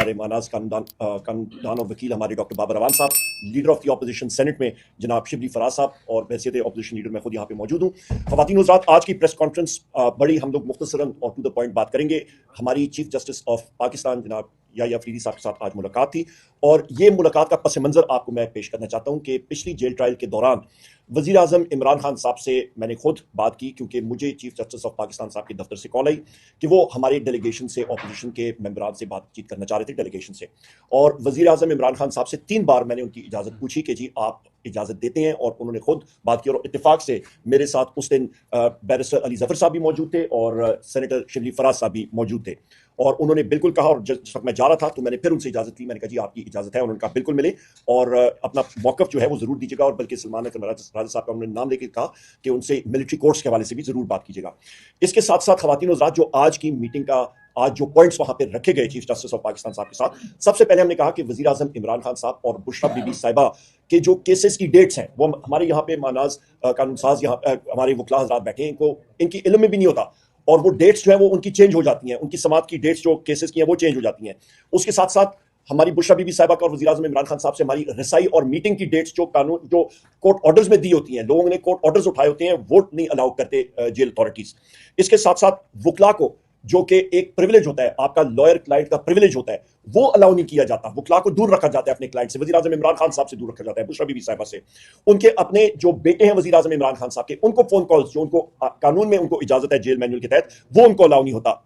हमारे मानाज कानूनदान और वकील हमारे डॉक्टर बाबर अवान साहब, leader of the opposition senate में जनाब शिबली फराज साहब, और हैसियत अपोजिशन लीडर मैं खुद यहाँ पे मौजूद हूँ। ख़वातीन और हज़रात, आज की प्रेस कॉन्फ्रेंस बड़ी हम लोग मुख्तसरन और टू द पॉइंट बात करेंगे। हमारी चीफ जस्टिस ऑफ पाकिस्तान जनाब याहिया अफरीदी साहब के साथ आज मुलाकात थी, और ये मुलाकात का पस मंज़र आपको मैं पेश करना चाहता हूँ कि पिछली जेल ट्रायल के दौरान वज़ीर आज़म इमरान खान साहब से मैंने खुद बात की, क्योंकि मुझे चीफ जस्टिस ऑफ पाकिस्तान साहब के दफ्तर से कॉल आई कि वो हमारे डेलीगेशन से, अपोजिशन के मेंबरान से बातचीत करना चाह रहे थे डेलीगेशन से। और वज़ीर आज़म इमरान खान साहब से 3 बार मैंने उनकी इजाज़त पूछी कि जी आप इजाज़त देते हैं, और उन्होंने खुद बात की। और इत्तेफाक से मेरे साथ उस दिन बैरिस्टर अली ज़फ़र साहब भी मौजूद थे और सेनेटर शिबली फराज साहब भी मौजूद थे, और उन्होंने बिल्कुल कहा। और जिस वक्त मैं जा रहा था तो मैंने फिर उनसे इजाज़त ली, मैंने कहा जी आपकी इजाज़त है, उन्होंने कहा बिल्कुल मिले, और अपना मौक़िफ़ जो है वो ज़रूर दीजिएगा। और बल्कि सलमान अकरम राजा साहब का उन्होंने नाम लेके कहा कि उनसे मिलिट्री कोर्ट्स के हवाले से भी ज़रूर बात कीजिएगा। इसके साथ साथ ख़वातीन और हज़रात, जो आज की मीटिंग का आज जो पॉइंट्स वहाँ पे रखे गए चीफ जस्टिस ऑफ पाकिस्तान साहब के साथ, सबसे पहले हमने कहा कि वज़ीर आज़म इमरान खान साहब और बुशरा बीबी साहिबा के जो केसेस की डेट्स हैं, वो हमारे यहाँ पे मानाज कानून साज यहाँ हमारे वकला हज़रात बैठे हैं, इनको इनकी इल्म में भी नहीं होता, और वो डेट्स जो है वो उनकी चेंज हो जाती हैं, उनकी समात की डेट्स जो केसेस की हैं वो चेंज हो जाती हैं। उसके साथ साथ हमारी बुशरा बीबी साहिबा का और वज़ीर आज़म इमरान खान साहब से हमारी रसाई और मीटिंग की डेट्स जो कानून जो कोर्ट ऑर्डर्स में दी होती हैं, लोगों ने कोर्ट ऑर्डर्स उठाए होते हैं, वोट नहीं अलाउ करते जेल अथॉरिटीज़। इसके साथ साथ वकला को जो कि एक प्रिविलेज होता है, आपका लॉयर क्लाइंट का प्रिविलेज होता है, वो अलाउ नहीं किया जाता। वकला को दूर रखा जाता है अपने क्लाइंट से, वज़ीर आज़म इमरान खान साहब से दूर रखा जाता है, बुशरा बीबी साहिबा से। उनके अपने जो बेटे हैं वज़ीर आज़म इमरान खान साहब के, उनको फ़ोन कॉल्स जो उनको कानून में उनको इजाज़त है जेल मैनुअल के तहत, वो उनको अलाउ नहीं होता।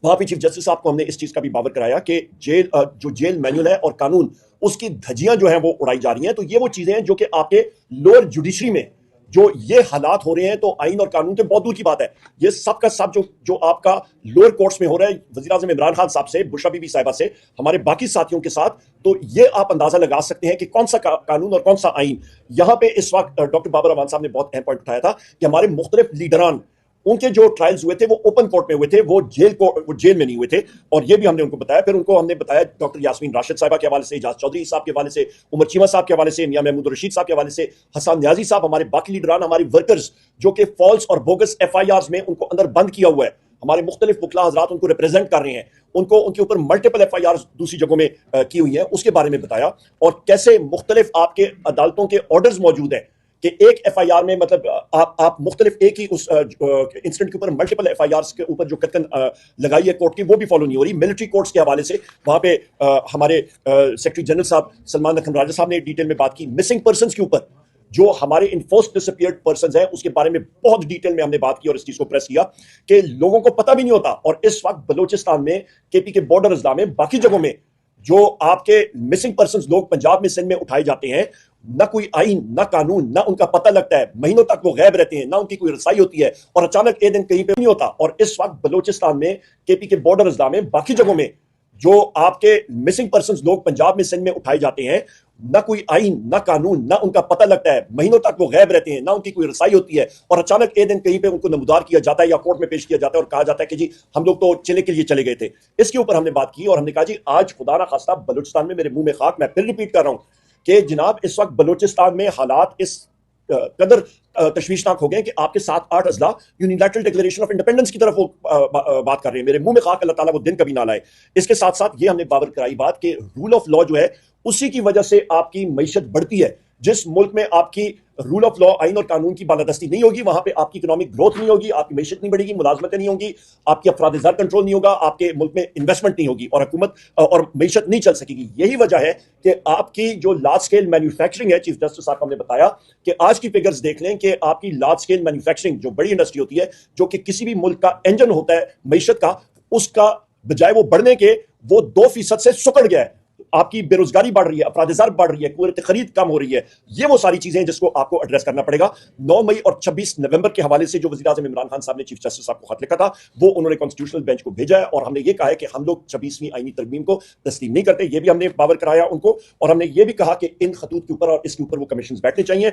वहाँ पे चीफ जस्टिस साहब को हमने इस चीज़ का भी बावर कराया कि जो जेल मैनुअल है और कानून, उसकी धज्जियाँ जो हैं वो उड़ाई जा रही हैं। तो ये वो चीज़ें हैं जो कि आपके लोअर जुडिशरी में जो ये हालात हो रहे हैं, तो आइन और कानून तो बहुत दूर की बात है, ये सब का सब जो आपका लोअर कोर्ट्स में हो रहा है वज़ीर आज़म इमरान खान साहब से, बुशरा बीबी साहिबा से, हमारे बाकी साथियों के साथ, तो ये आप अंदाजा लगा सकते हैं कि कौन सा कानून और कौन सा आइन। यहाँ पे इस वक्त डॉक्टर बाबर अवान साहब ने बहुत अहम पॉइंट उठाया था कि हमारे मुख्तलिफ लीडरान, उनके जो ट्रायल्स हुए थे वो ओपन कोर्ट में हुए थे, वो जेल में नहीं हुए थे, और ये भी हमने उनको बताया। फिर उनको हमने बताया डॉक्टर यास्मीन राशिद साहिबा के हवाले से, इजाज चौधरी साहब के हवाले से, उमर चीमा साहब के हवाले से, मियां महमूद रशीद साहब के हवाले से, हसन न्याजी साहब, हमारे बाकी लीडरान, हमारी वर्कर्स जो कि फॉल्स और बोगस FIRs में उनको अंदर बंद किया हुआ है, हमारे मुख्तलिफ वकला हज़रात उनको रिप्रेजेंट कर रहे हैं, उनको उनके ऊपर मल्टीपल FIRs दूसरी जगहों में की हुई है, उसके बारे में बताया। और कैसे मुख्तलिफ आपके अदालतों के ऑर्डर्स मौजूद हैं कि एक FIR में मतलब आप मुख्तलिफ एक ही उस इंसिडेंट के ऊपर मल्टीपल FIRs के ऊपर जो कतन लगाई है कोर्ट की, वो भी फॉलो नहीं हो रही। मिलिट्री कोर्ट्स के हवाले से वहाँ पे हमारे सेक्रेटरी जनरल साहब सलमान अकरम राजा साहब ने डिटेल में बात की। मिसिंग पर्सनस के ऊपर जो हमारे इन्फोर्स्ड डिसअपीयर्ड पर्सन्स हैं, उसके बारे में बहुत डिटेल में हमने बात की और इस चीज़ को प्रेस किया कि लोगों को पता भी नहीं होता। और इस वक्त बलोचिस्तान में, KP के बॉर्डर अजला में, बाकी जगहों में जो आपके मिसिंग पर्सन्स लोग पंजाब में, सिंध में उठाए जाते हैं, ना कोई आइन, ना कानून, ना उनका पता लगता है, महीनों तक वो गैब रहते हैं, ना उनकी कोई रसाई होती है, और अचानक एक दिन कहीं पे नहीं होता। और इस वक्त बलोचिस्तान में, KP के बॉर्डर अजला में, बाकी जगहों में जो आपके मिसिंग पर्सन्स लोग पंजाब में, सिंध में उठाए जाते हैं, ना कोई आइन, ना कानून, ना उनका पता लगता है, महीनों तक वो गैब रहते हैं, ना उनकी कोई रसाई होती है, और अचानक एक दिन कहीं पे उनको नमूदार किया जाता है या कोर्ट में पेश किया जाता है और कहा जाता है कि जी हम लोग तो चले के लिए चले गए थे। इसके ऊपर हमने बात की और हमने कहा जी आज खुदा ना खास्ता बलूचिस्तान में, मेरे मुंह में खाक, मैं फिर रिपीट कर रहा हूँ कि जनाब इस वक्त बलूचिस्तान में हालात इस कदर तशवीशनाक हो गए कि आपके 7-8 अजला यूनिलैटरल डिक्लेरेशन ऑफ इंडिपेंडेंस की तरफ वो बात कर रहे हैं। मेरे मुंह में खाक, अल्लाह ताला वो दिन कभी ना लाए। इसके साथ साथ ये हमने बावर कराई बात कि रूल ऑफ लॉ जो है, उसी की वजह से आपकी मईशत बढ़ती है। जिस मुल्क में आपकी रूल ऑफ लॉ, आइन और कानून की बालादस्ती नहीं होगी, वहां पे आपकी इकोनॉमिक ग्रोथ नहीं होगी, आपकी मईशत नहीं बढ़ेगी, मुलाजमतें नहीं होंगी, आपकी अफराद-ए-ज़र कंट्रोल नहीं होगा, आपके मुल्क में इन्वेस्टमेंट नहीं होगी, और हुकूमत और मईशत नहीं चल सकेगी। यही वजह है कि आपकी जो लार्ज स्केल मैन्युफैक्चरिंग है, चीफ जस्टिस साहब हमने बताया कि आज की फिगर्स देख लें कि आपकी लार्ज स्केल मैन्युफैक्चरिंग जो बड़ी इंडस्ट्री होती है, जो कि किसी भी मुल्क का इंजन होता है मईशत का, उसका बजाय वो बढ़ने के, वो 2% से सुकड़ गया है। आपकी बेरोजगारी बढ़ रही है, अफराद-ए-ज़र बढ़ रही है, कुव्वत खरीद कम हो रही है। ये वो सारी चीजें जिसको आपको एड्रेस करना पड़ेगा। 9 मई और 26 नवंबर के हवाले से जो वज़ीर आज़म इमरान खान साहब ने चीफ जस्टिस साहब को खत लिखा था, वो उन्होंने कॉन्स्टिट्यूशनल बेंच को भेजा है, और हमने ये कहा है कि हम लोग 26वीं आईनी तरमीम को तस्लीम नहीं करते। ये भी हमने बावर कराया उनको, और हमने ये भी कहा कि इन खतूत के ऊपर और इसके ऊपर वो कमीशन बैठने चाहिए।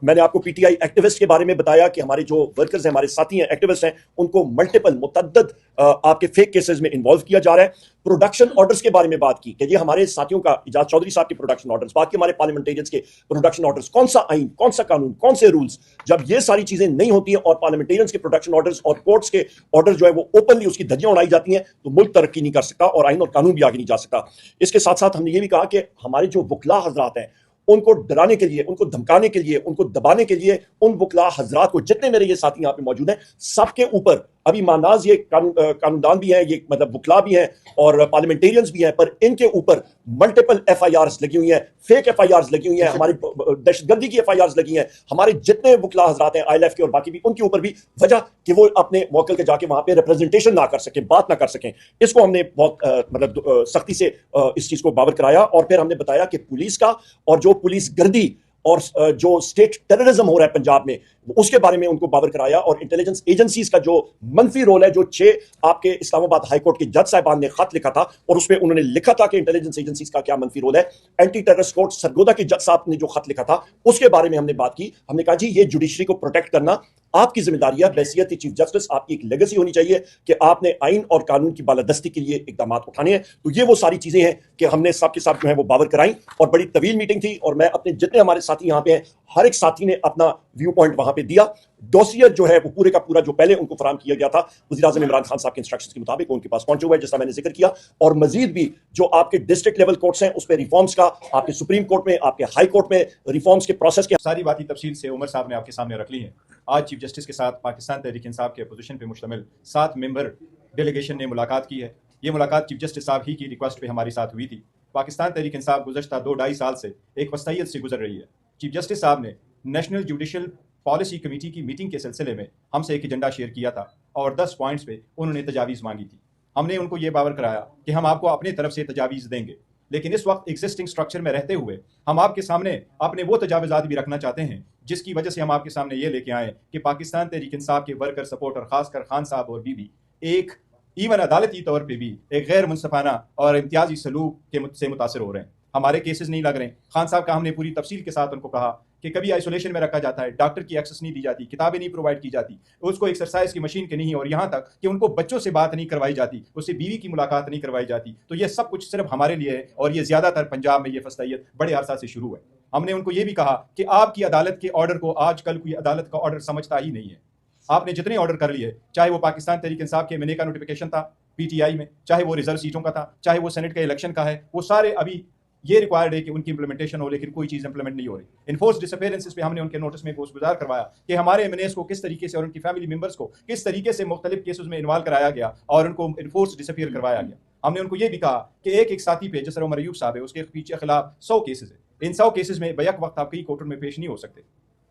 मैंने आपको PTI एक्टिविस्ट के बारे में बताया कि हमारे जो वर्कर्स हैं, हमारे साथी हैं, एक्टिविस्ट हैं, उनको मल्टीपल मुतअद्दिद आपके फेक केसेस में इन्वॉल्व किया जा रहा है। प्रोडक्शन ऑर्डर्स के बारे में बात की कि ये हमारे साथियों का इजाज चौधरी साहब के प्रोडक्शन ऑर्डर्स, बाकी हमारे पार्लियामेंटेरियंस के प्रोडक्शन ऑर्डर्स, कौन सा आइन, कौन सा कानून, कौन से रूल्स, जब ये सारी चीजें नहीं होती हैं और पार्लियामेंटेरियंस के प्रोडक्शन ऑर्डर्स और कोर्ट्स के ऑर्डर जो है वो ओपनली उसकी धज्जियां उड़ाई जाती हैं, तो मुल्क तरक्की नहीं कर सकता और आइन और कानून भी आगे नहीं जा सकता। इसके साथ साथ हमने ये भी कहा कि हमारे जो वकला हजरात हैं उनको डराने के लिए, उनको धमकाने के लिए, उनको दबाने के लिए उन वकला हजरात को, जितने मेरे ये साथी यहाँ पे मौजूद हैं, सबके ऊपर अभी मानाज ये कानूनदान भी हैं, ये मतलब वकला भी हैं और पार्लियामेंटेरियंस भी हैं, पर इनके ऊपर मल्टीपल FIRs लगी हुई हैं, फेक FIRs लगी हुई हैं, हमारी दहशतगर्दी की FIRs लगी हैं, हमारे जितने वकला हजरात हैं ILF के और बाकी भी, उनके ऊपर भी वजह कि वो अपने मौकल के जाके वहां पे रिप्रेजेंटेशन ना कर सकें, बात ना कर सकें। इसको हमने बहुत मतलब सख्ती से इस चीज को बावर कराया और फिर हमने बताया कि पुलिस का और जो पुलिस गर्दी और जो स्टेट टेररिज्म हो रहा है पंजाब में, उसके बारे में उनको बावर कराया और इंटेलिजेंस एजेंसीज का जो मंफी रोल है, जो 6 आपके इस्लामाबाद हाई कोर्ट के जज साहिबान ने खत लिखा था और उसमें उन्होंने लिखा था कि इंटेलिजेंस एजेंसीज का क्या मंफी रोल है। एंटी टेररिस्ट कोर्ट सरगोदा के जज साहब ने जो खत लिखा था उसके बारे में हमने बात की। हमने कहा जी ये जुडिशरी को प्रोटेक्ट करना आपकी जिम्मेदारी है, बैसियत चीफ जस्टिस आपकी एक लेगेसी होनी चाहिए कि आपने आइन और कानून की बालादस्ती के लिए इकदाम उठाने हैं। तो ये वो सारी चीजें हैं कि हमने सबके साथ जो है वो बावर कराई और बड़ी तवील मीटिंग थी और मैं अपने जितने हमारे साथी यहाँ पे हैं, हर एक साथी ने अपना व्यू पॉइंट वहां पे दिया। डोसियर जो है वो पूरे का पूरा जो पहले उनको फराम किया गया था वज़ीर-ए-आज़म इमरान खान साहब के इंस्ट्रक्शंस के मुताबिक उनके पास पहुंचे हुए, जैसा मैंने जिक्र किया। और मजीद भी जो आपके डिस्ट्रिक्ट लेवल कोर्ट्स हैं उस पर रिफॉर्म्स का, आपके सुप्रीम कोर्ट में, आपके हाई कोर्ट में रिफॉर्म्स के प्रोसेस के सारी बातें तफसील से उमर साहब ने आपके सामने रख ली हैं। आज चीफ जस्टिस के साथ पाकिस्तान तहरीक इंसाफ के अपोजिशन पर मुश्तमिल 7 मेंबर डेलीगेशन ने मुलाकात की है। ये मुलाकात चीफ जस्टिस साहब ही की रिक्वेस्ट पे हमारे साथ हुई थी। पाकिस्तान तहरीक इंसाफ गुज़श्ता 2-2.5 साल से एक वस्तायत से गुजर रही है। चीफ जस्टिस साहब ने नेशनल जुडिशल पॉलिसी कमेटी की मीटिंग के सिलसिले में हमसे एक एजेंडा शेयर किया था और 10 पॉइंट्स पे उन्होंने तजावीज़ मांगी थी। हमने उनको ये बावर कराया कि हम आपको अपने तरफ से तजावीज़ देंगे, लेकिन इस वक्त एग्जिस्टिंग स्ट्रक्चर में रहते हुए हम आपके सामने अपने वो तजावीज़ात भी रखना चाहते हैं जिसकी वजह से हम आपके सामने ये लेके आए कि पाकिस्तान तहरीक इंसाफ के वर्कर सपोर्टर खासकर खान साहब और बीबी एक इवन अदालती तौर पे भी एक गैर मुनसफाना और इम्तियाजी सलूक से मुतासर हो रहे हैं। हमारे केसेस नहीं लग रहे। खान साहब का हमने पूरी तफसील के साथ उनको कहा कि कभी आइसोलेशन में रखा जाता है, डॉक्टर की एक्सेस नहीं दी जाती, किताबें नहीं प्रोवाइड की जाती, उसको एक्सरसाइज की मशीन की नहीं, और यहाँ तक कि उनको बच्चों से बात नहीं करवाई जाती, उससे बीवी की मुलाकात नहीं करवाई जाती। तो ये सब कुछ सिर्फ हमारे लिए है और ये ज़्यादातर पंजाब में ये फस्तैयत बड़े अरसा से शुरू है। हमने उनको ये भी कहा कि आपकी अदालत के ऑर्डर को आजकल कोई अदालत का ऑर्डर समझता ही नहीं है। आपने जितने ऑर्डर कर लिए, चाहे वो पाकिस्तान तहरीक इंसाफ के मिने का नोटिफिकेशन था PTI में, चाहे वो रिजर्व सीटों का था, चाहे वो सेनेट के इलेक्शन का है, वो सारे अभी ये रिक्वायर्ड है कि उनकी इंप्लीमेंटेशन हो, लेकिन कोई चीज़ इंप्लीमेंट नहीं हो रही। इन्फोर्स डिसअपीयरेंसेस पे हमने उनके नोटिस में गुजार करवाया कि हमारे MNAs को किस तरीके से और उनकी फैमिली मेंबर्स को किस तरीके से मुख्तलिफ केसेस में इन्वॉल्व कराया गया और उनको इन्फोर्स डिसअपीयर करवाया गया। हमने उनको ये भी कहा कि एक साथी पे जिस तरह उमर अयूब साहब है उसके पीछे खिलाफ 100 केसेस है, इन 100 केसेस में बैक वक्त आप कई कोर्ट में पेश नहीं हो सकते।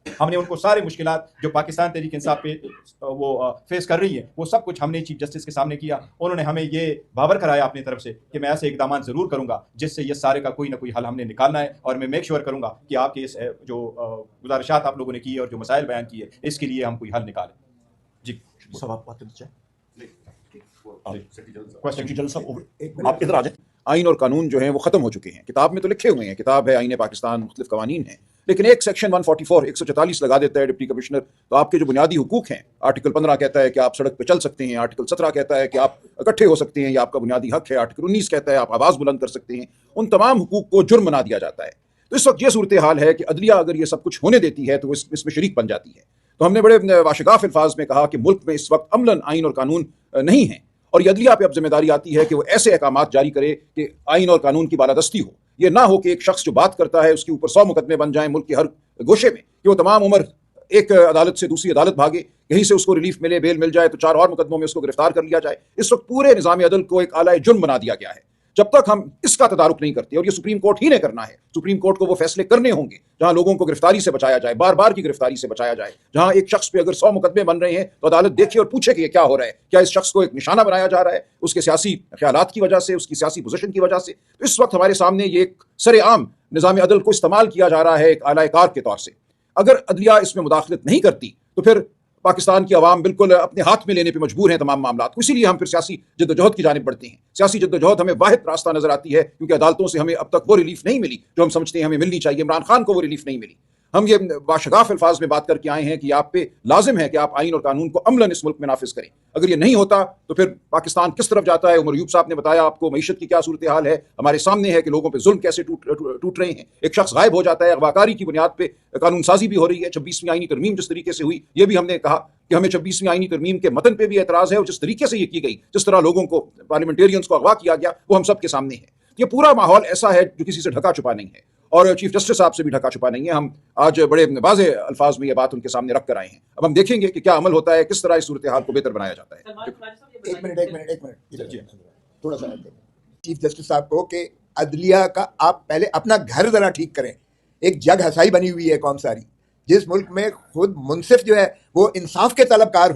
हमने उनको सारे मुश्किलात जो पाकिस्तान तहरीक इंसाफ पे वो फेस कर रही है वो सब कुछ हमने चीफ जस्टिस के सामने किया। उन्होंने हमें ये बावर कराया अपनी तरफ से कि मैं ऐसे इकदाम ज़रूर करूंगा जिससे ये सारे का कोई ना कोई हल हमने निकालना है और मैं मेक श्योर करूंगा कि आपके इस जो गुजारिशात आप लोगों ने की है और जो मसाइल बयान किए इसके लिए हम कोई हल निकालें। जी सब आप बात करना आप इधर आ जाए। आइन और कानून जो हैं वो ख़त्म हो चुके हैं, किताब में तो लिखे हुए हैं, किताब है आइन पाकिस्तान, मुख्तलिफ कवानीन हैं, लेकिन एक सेक्शन 144 144 लगा देता है डिप्टी कमिश्नर, तो आपके जो बुनियादी हुकूक हैं, आर्टिकल 15 कहता है कि आप सड़क पे चल सकते हैं, आर्टिकल 17 कहता है कि आप इकट्ठे हो सकते हैं, ये आपका बुनियादी हक है, आर्टिकल 19 कहता है आप आवाज़ बुलंद कर सकते हैं, उन तमाम हुकूक को जुर्म बना दिया जाता है। तो इस वक्त ये सूरत हाल है कि अदलिया अगर ये सब कुछ होने देती है तो इसमें शरीक बन जाती है। तो हमने बड़े वाशिगाफ अल्फाज में कहा कि मुल्क में इस वक्त अमलन आइन और कानून नहीं है और ये अदलिया पे अब जिम्मेदारी आती है कि वो ऐसे अहकामात जारी करे कि आइन और कानून की बालादस्ती हो। ये ना हो कि एक शख्स जो बात करता है उसके ऊपर 100 मुकदमे बन जाएं मुल्क के हर गोशे में, कि वो तमाम उम्र एक अदालत से दूसरी अदालत भागे, कहीं से उसको रिलीफ मिले, बेल मिल जाए तो 4 और मुकदमों में उसको गिरफ्तार कर लिया जाए। इस वक्त पूरे निज़ाम अदल को एक आला जुर्म बना दिया गया है। जब तक हम इसका तदारुक नहीं करते, और ये सुप्रीम कोर्ट ही ने करना है, सुप्रीम कोर्ट को वो फैसले करने होंगे जहां लोगों को गिरफ्तारी से बचाया जाए, बार बार की गिरफ्तारी से बचाया जाए, जहां एक शख्स पे अगर 100 मुकदमे बन रहे हैं तो अदालत देखे और पूछे कि ये क्या हो रहा है, क्या इस शख्स को एक निशाना बनाया जा रहा है उसके सियासी ख्यालात की वजह से, उसकी सियासी पोजीशन की वजह से। तो इस वक्त हमारे सामने ये एक सरेआम निज़ाम अदल को इस्तेमाल किया जा रहा है एक आला कार के तौर से। अगर अदलिया इसमें मुदाखलत नहीं करती तो फिर पाकिस्तान की आवाम बिल्कुल अपने हाथ में लेने पे मजबूर हैं तमाम मामला को। इसीलिए हम फिर सियासी जद्दोजहद की जानिब बढ़ते हैं। सियासी जद्दोजहद हमें वाहिद रास्ता नजर आती है, क्योंकि अदालतों से हमें अब तक वो रिलीफ नहीं मिली जो हम समझते हैं हमें मिलनी चाहिए। इमरान खान को वो रिलीफ नहीं मिली। ہم یہ باشگاف الفاظ میں بات کر کے آئے ہیں کہ آپ پہ لازم ہے کہ آپ آئین اور قانون کو عملاً اس ملک میں نافذ کریں. اگر یہ نہیں ہوتا تو پھر پاکستان کس طرف جاتا ہے؟ عمر ایوب صاحب نے بتایا آپ کو معیشت کی کیا صورتحال ہے، ہمارے سامنے ہے کہ لوگوں پہ ظلم کیسے ٹوٹ رہے ہیں. ایک شخص غائب ہو جاتا ہے، اغواکاری کی بنیاد پہ قانون سازی بھی ہو رہی ہے. 26ویں آئینی ترمیم جس طریقے سے ہوئی، یہ بھی ہم نے کہا کہ ہمیں 26ویں آئینی ترمیم کے متن پہ بھی اعتراض ہے، اور جس طریقے سے یہ کی گئی، جس طرح لوگوں کو پارلیمنٹیرینز کو اغوا کیا گیا، وہ ہم سب کے سامنے ہے. یہ پورا ماحول ایسا ہے جو کسی سے ڈھکا چھپا نہیں ہے، اور چیف جسٹس صاحب سے بھی ڈھکا چھپا نہیں ہے. ہم آج بڑے واضح الفاظ میں یہ بات ان کے سامنے رکھ کر آئے ہیں. اب ہم دیکھیں گے کہ کیا عمل ہوتا ہے، کس طرح اس صورتحال کو بہتر بنایا جاتا ہے. ایک منٹ تھوڑا سا چیف جسٹس صاحب کو کہ عدلیہ کا آپ پہلے اپنا گھر ذرا ٹھیک کریں. ایک جگ ہسائی بنی ہوئی ہے قوم ساری. جس ملک میں خود منصف جو ہے وہ انصاف کے طلبگار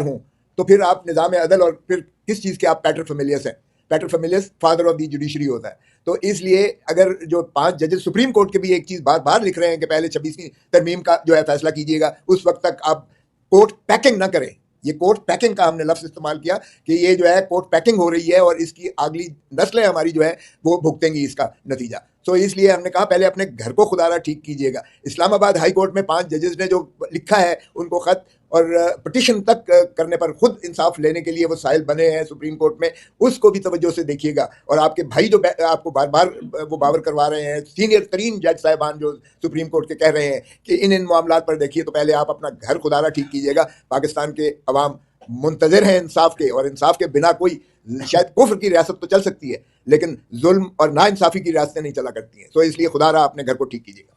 ہوں تو پھر آپ نظام عدل اور پھر کس چیز کے آپ پیٹر فیملیس ہیں. Peter families father of the judiciary ہوتا ہے. تو اس لیے اگر جو 5 ججز سپریم کورٹ کے بھی ایک چیز بار لکھ رہے ہیں کہ پہلے 26ویں ترمیم کا جو ہے فیصلہ کیجیے گا، اس وقت تک آپ کورٹ پیکنگ نہ کریں. یہ کورٹ پیکنگ کا ہم نے لفظ استعمال کیا کہ یہ جو ہے کورٹ پیکنگ ہو رہی ہے اور اس کی اگلی نسلیں ہماری جو ہے وہ بھگتیں گی اس کا نتیجہ. تو اس لیے ہم نے کہا پہلے اپنے گھر کو خدا را ٹھیک کیجیے گا. اسلام آباد ہائی کورٹ میں 5 ججز نے جو لکھا ہے ان کو خط اور پٹیشن تک کرنے پر خود انصاف لینے کے لیے وہ سائل بنے ہیں سپریم کورٹ میں، اس کو بھی توجہ سے دیکھیے گا. اور آپ کے بھائی جو آپ کو بار وہ باور کروا رہے ہیں، سینئر ترین جج صاحبان جو سپریم کورٹ کے کہہ رہے ہیں کہ ان معاملات پر دیکھیے، تو پہلے آپ اپنا گھر خدا را ٹھیک کیجیے گا. پاکستان کے عوام منتظر ہیں انصاف کے، اور انصاف کے بنا کوئی شاید کفر کی ریاست تو چل سکتی ہے لیکن ظلم اور نا انصافی کی ریاستیں نہیں چلا کرتی ہیں. تو اس لیے خدا را اپنے گھر کو ٹھیک کیجیے گا.